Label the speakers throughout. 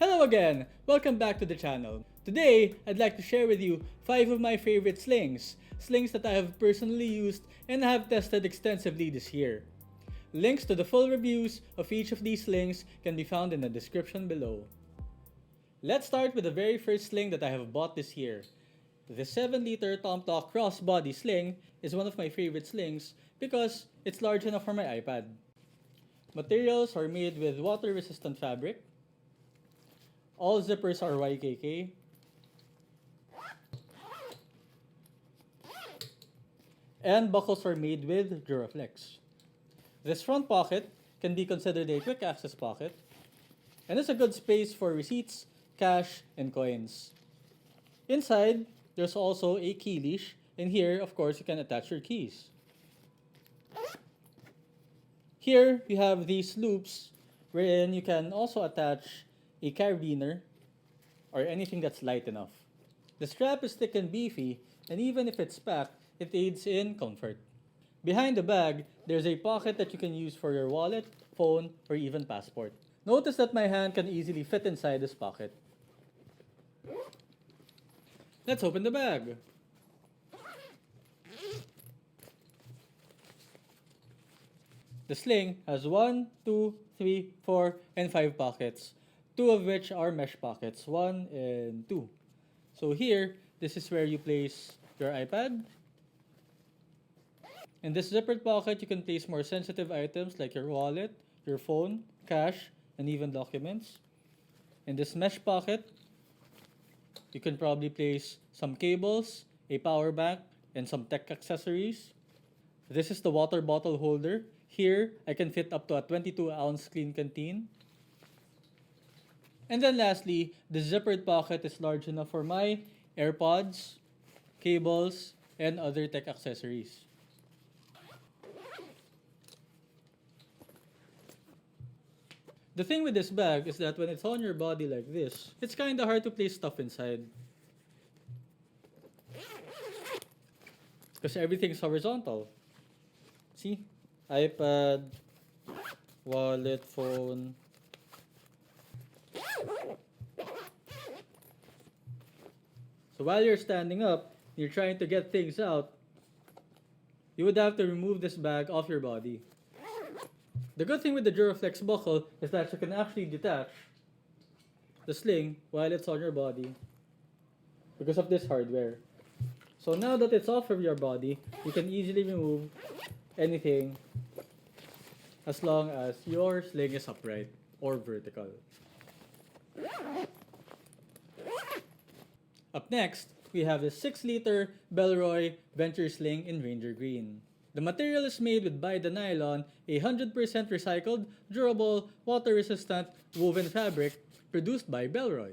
Speaker 1: Hello again! Welcome back to the channel. Today, I'd like to share with you 5 of my favorite slings. Slings that I have personally used and have tested extensively this year. Links to the full reviews of each of these slings can be found in the description below. Let's start with the very first sling that I have bought this year. The 7-liter Tomtoc Crossbody sling is one of my favorite slings because it's large enough for my iPad. Materials are made with water-resistant fabric. All zippers are YKK. And buckles are made with Duraflex. This front pocket can be considered a quick access pocket and is a good space for receipts, cash, and coins. Inside, there's also a key leash, and here, of course, you can attach your keys. Here, you have these loops wherein you can also attach a carabiner or anything that's light enough. The strap is thick and beefy, and even if it's packed, it aids in comfort. Behind the bag, there's a pocket that you can use for your wallet, phone, or even passport. Notice that my hand can easily fit inside this pocket. Let's open the bag. The sling has 1, 2, 3, 4, and 5 pockets, 2 of which are mesh pockets, 1 and 2. So here, this is where you place your iPad. In this zippered pocket, you can place more sensitive items like your wallet, your phone, cash, and even documents. In this mesh pocket, you can probably place some cables, a power bank, and some tech accessories. This is the water bottle holder. Here, I can fit up to a 22-ounce clean canteen. And then lastly, the zippered pocket is large enough for my AirPods, cables, and other tech accessories. The thing with this bag is that when it's on your body like this, it's kinda hard to place stuff inside. Because everything's horizontal. See? iPad, wallet, phone. So while you're standing up, you're trying to get things out, you would have to remove this bag off your body. The good thing with the Duraflex buckle is that you can actually detach the sling while it's on your body because of this hardware. So now that it's off of your body, you can easily remove anything as long as your sling is upright or vertical. Up next, we have the 6-liter Bellroy Venture Sling in Ranger Green. The material is made with nylon, a 100% recycled, durable, water-resistant woven fabric produced by Bellroy.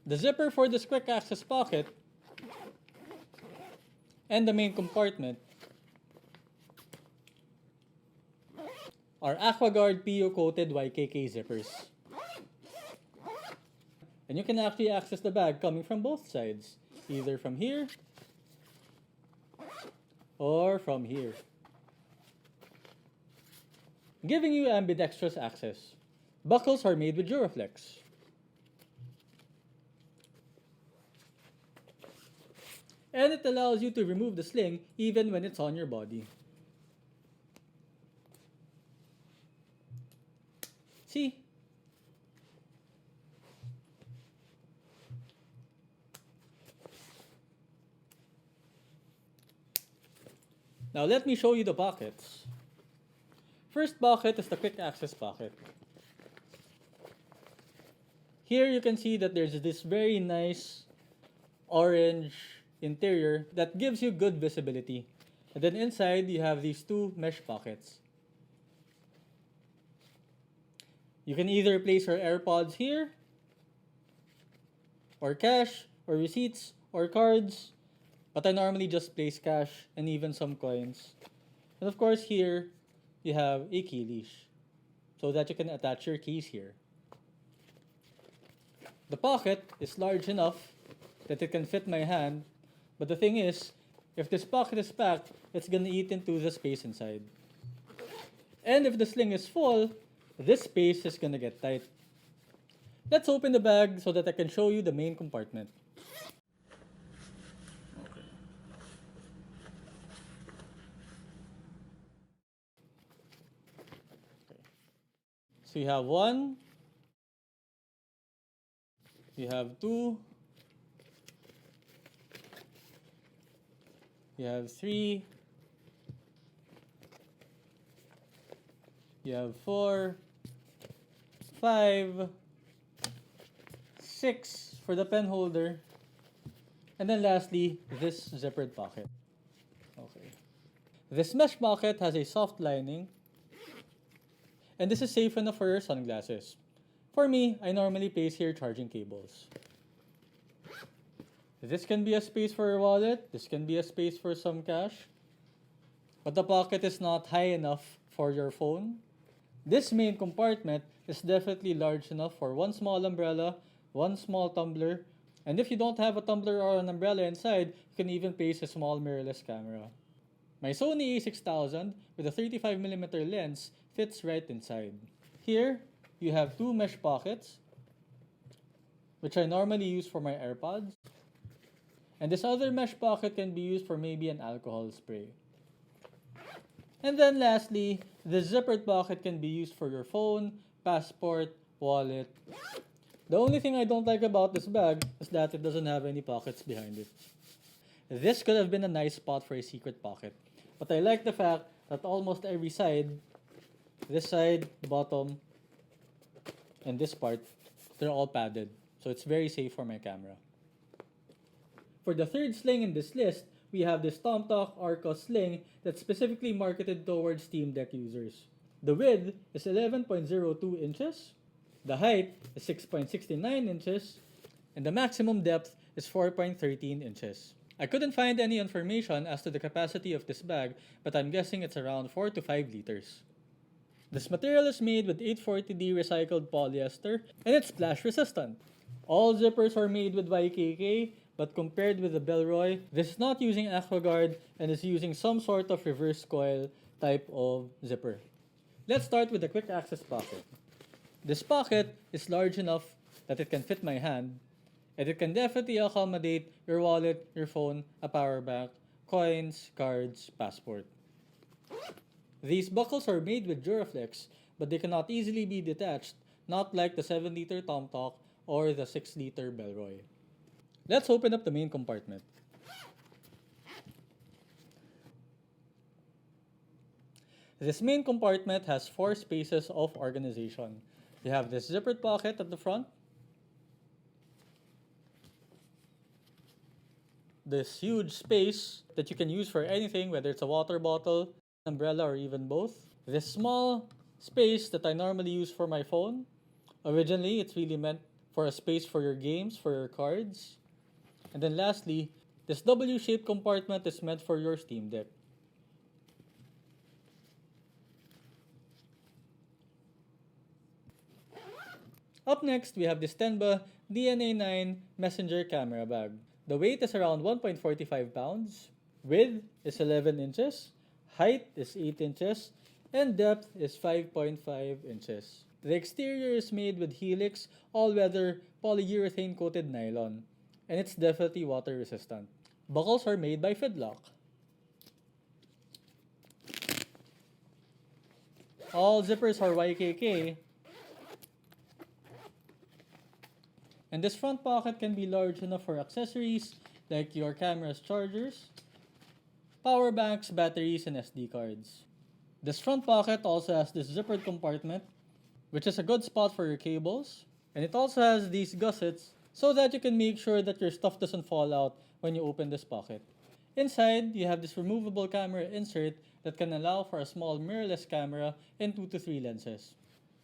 Speaker 1: The zipper for this quick access pocket and the main compartment are AquaGuard PU coated YKK zippers. And you can actually access the bag coming from both sides, either from here or from here, giving you ambidextrous access. Buckles are made with Duraflex. And it allows you to remove the sling even when it's on your body. See? Now let me show you the pockets. First pocket is the quick access pocket. Here you can see that there's this very nice orange interior that gives you good visibility. And then inside you have these 2 mesh pockets. You can either place your AirPods here, or cash, or receipts, or cards. But I normally just place cash and even some coins. And of course here, you have a key leash so that you can attach your keys here. The pocket is large enough that it can fit my hand, but the thing is, if this pocket is packed, it's gonna eat into the space inside. And if the sling is full, this space is gonna get tight. Let's open the bag so that I can show you the main compartment. So you have one, you have two, you have three, you have 4, 5, 6 for the pen holder, and then lastly, this zippered pocket. Okay. This mesh pocket has a soft lining, and this is safe enough for your sunglasses. For me, I normally place here charging cables. This can be a space for your wallet, this can be a space for some cash, but the pocket is not high enough for your phone. This main compartment is definitely large enough for one small umbrella, one small tumbler, and if you don't have a tumbler or an umbrella inside, you can even place a small mirrorless camera. My Sony a6000 with a 35mm lens fits right inside. Here, you have two mesh pockets, which I normally use for my AirPods. And this other mesh pocket can be used for maybe an alcohol spray. And then lastly, the zippered pocket can be used for your phone, passport, wallet. The only thing I don't like about this bag is that it doesn't have any pockets behind it. This could have been a nice spot for a secret pocket, but I like the fact that almost every side, this side, bottom, and this part, they're all padded, so it's very safe for my camera. For the third sling in this list, we have this Tomtoc Arccos sling that's specifically marketed towards Steam Deck users. The width is 11.02 inches, the height is 6.69 inches, and the maximum depth is 4.13 inches. I couldn't find any information as to the capacity of this bag, but I'm guessing it's around 4 to 5 liters. This material is made with 840D recycled polyester, and it's splash resistant. All zippers are made with YKK, but compared with the Bellroy, this is not using AquaGuard and is using some sort of reverse coil type of zipper. Let's start with the quick access pocket. This pocket is large enough that it can fit my hand, and it can definitely accommodate your wallet, your phone, a power bank, coins, cards, passport. These buckles are made with Duraflex, but they cannot easily be detached, not like the 7-liter Tomtoc or the 6-liter Bellroy. Let's open up the main compartment. This main compartment has 4 spaces of organization. You have this zippered pocket at the front, this huge space that you can use for anything, whether it's a water bottle, umbrella, or even both. This small space that I normally use for my phone. Originally, it's really meant for a space for your games, for your cards. And then lastly, this W-shaped compartment is meant for your Steam Deck. Up next, we have this Tenba DNA 9 messenger camera bag. The weight is around 1.45 pounds, width is 11 inches, height is 8 inches, and depth is 5.5 inches. The exterior is made with Helix all-weather polyurethane coated nylon, and it's definitely water resistant. Buckles are made by Fidlock. All zippers are YKK, and this front pocket can be large enough for accessories like your camera's chargers, power banks, batteries, and SD cards. This front pocket also has this zippered compartment, which is a good spot for your cables, and it also has these gussets so that you can make sure that your stuff doesn't fall out when you open this pocket. Inside, you have this removable camera insert that can allow for a small mirrorless camera and 2 to 3 lenses.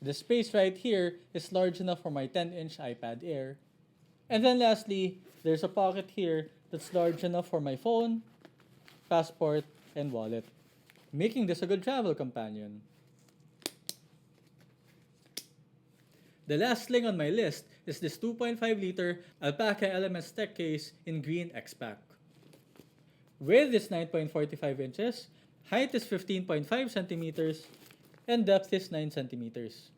Speaker 1: The space right here is large enough for my 10-inch iPad Air. And then lastly, there's a pocket here that's large enough for my phone, passport, and wallet, making this a good travel companion. The last sling on my list is this 2.5-liter Alpaka Elements Tech case in green X-Pack. Width is 9.45 inches, height is 15.5 centimeters, and depth is 9 centimeters.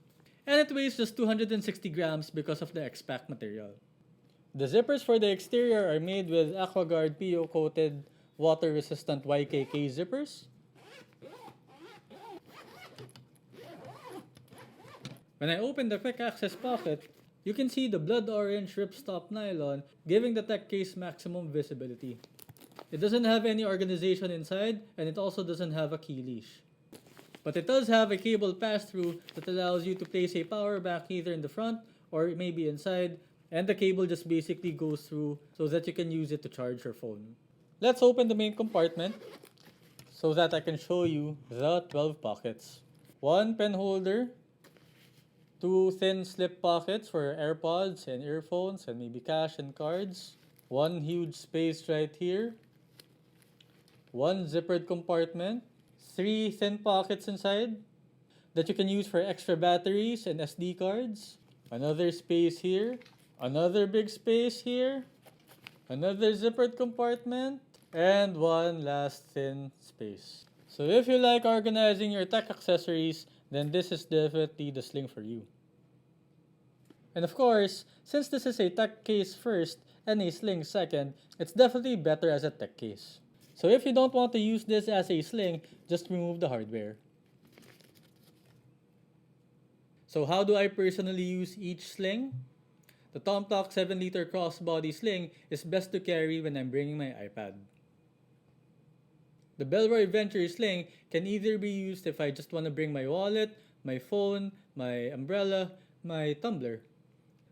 Speaker 1: and it weighs just 260 grams because of the X-Pack material. The zippers for the exterior are made with AquaGuard PO coated water resistant YKK zippers. When I open the quick access pocket, you can see the blood orange ripstop nylon giving the tech case maximum visibility. It doesn't have any organization inside, and it also doesn't have a key leash. But it does have a cable pass-through that allows you to place a power bank either in the front or maybe inside, and the cable just basically goes through so that you can use it to charge your phone. Let's open the main compartment so that I can show you the 12 pockets. One pen holder, two thin slip pockets for AirPods and earphones and maybe cash and cards, one huge space right here, one zippered compartment, three thin pockets inside that you can use for extra batteries and SD cards, another space here, another big space here, another zippered compartment, and one last thin space. So if you like organizing your tech accessories, then this is definitely the sling for you. And of course, since this is a tech case first and a sling second, it's definitely better as a tech case. So if you don't want to use this as a sling, just remove the hardware. So how do I personally use each sling? The Tomtoc 7-liter crossbody sling is best to carry when I'm bringing my iPad. The Bellroy Venture sling can either be used if I just want to bring my wallet, my phone, my umbrella, my tumbler.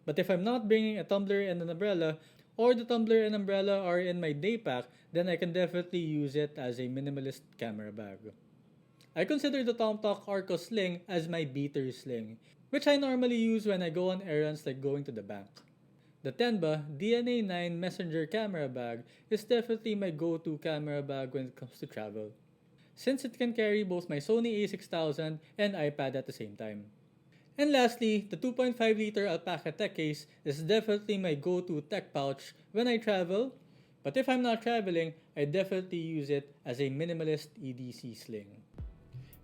Speaker 1: But if I'm not bringing a tumbler and an umbrella, or the tumbler and umbrella are in my day pack, then I can definitely use it as a minimalist camera bag. I consider the Tomtoc Arccos sling as my beater sling, which I normally use when I go on errands like going to the bank. The Tenba DNA 9 messenger camera bag is definitely my go-to camera bag when it comes to travel, since it can carry both my Sony a6000 and iPad at the same time. And lastly, the 2.5-liter Alpaka tech case is definitely my go-to tech pouch when I travel, but if I'm not traveling, I definitely use it as a minimalist EDC sling.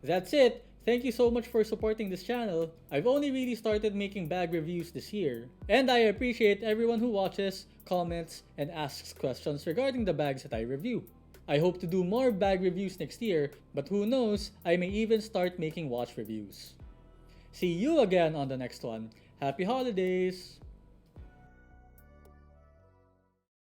Speaker 1: That's it! Thank you so much for supporting this channel. I've only really started making bag reviews this year, and I appreciate everyone who watches, comments, and asks questions regarding the bags that I review. I hope to do more bag reviews next year, but who knows, I may even start making watch reviews. See you again on the next one. Happy holidays!